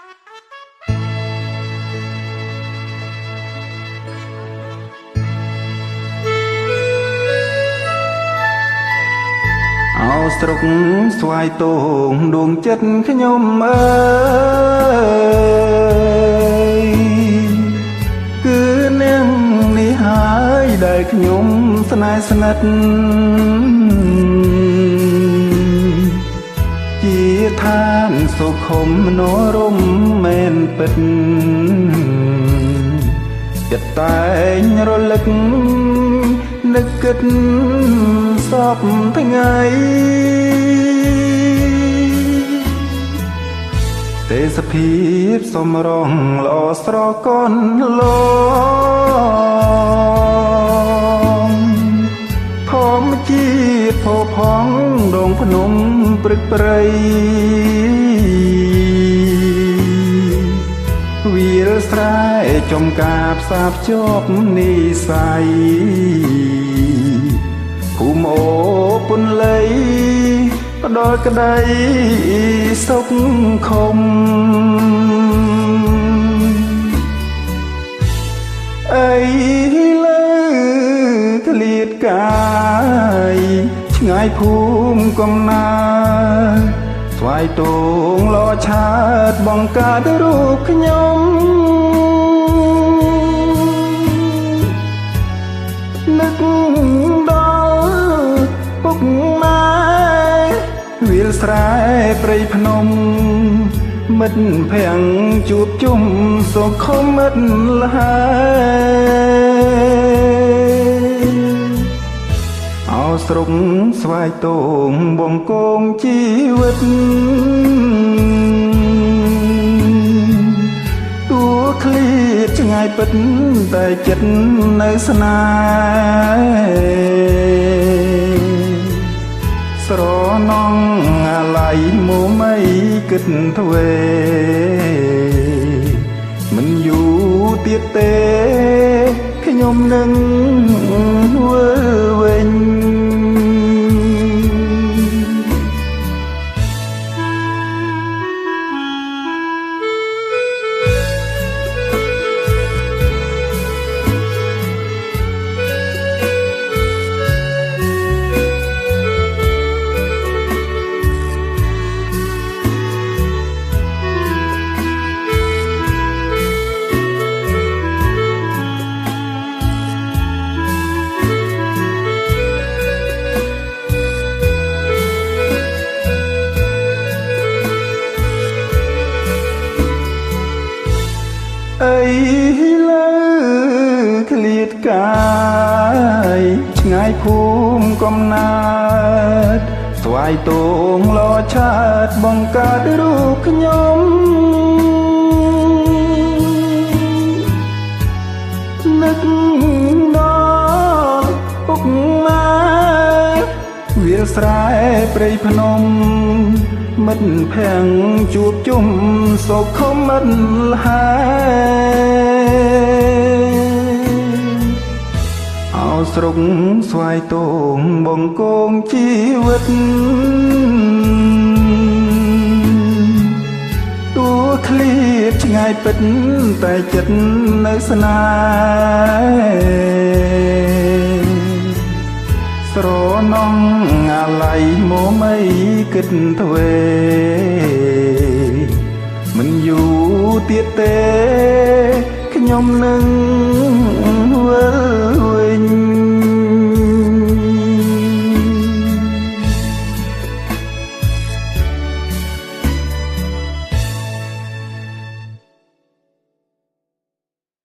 អោស្រុកស្វាយតងដួងចិត្តខ្ញុំអើយគឺនាងនេះហើយដែលខ្ញុំស្នេហ៍ស្និទ្ធជាឋានសុខុមមនោរមមែនពិតចិត្តតែងរលឹកនឹកគិតសពថ្ងៃទេសភាពសំរងល្អស្រកនឡងធម្មជាតិផោផង់ដងភ្នំព្រឹកព្រៃវាលស្រែចំការផ្សារភ្ជាប់និស័យភូមិអូពន្លៃផ្ដល់ក្ដីសុខខំអីលើក្លៀតកាយឆ្ងាយភូមិកំណើតស្វាយតងលឆាតបង្កើតរូបខ្ញុំនឹកដល់ពុកម៉ែវាលស្រែព្រៃភ្នំមិត្តភ័ក្តិជួបជុំសុខមិត្តលហើយអោស្រុកស្វាយតងបងកងជីវិតទួឃ្លៀតឆ្ងាយពិតតែចិត្តនៅស្នេហ៍ស្រណងអាឡ័យមុំអីគិតទ្វេមិនយូរទៀតទេខ្ញុំនឹងវិលវិញអីលើក្លៀតកាយឆ្ងាយភូមិកំណើតស្វាយតងលឆាតបង្កើតរូបខ្ញុំនឹកដល់ពុកម៉ែវាលស្រែព្រៃភ្នំមិត្តភ័ក្តិជួបជុំសុខមិត្តហើយអោស្រុកស្វាយតងបងកងជីវិតទួឃ្លៀតឆ្ងាយពិតតែចិត្តនៅស្នេហ៍ស្រណងអាឡ័យមុំអីគិតទ្វេមិនយូរទៀតទេខ្ញុំនឹង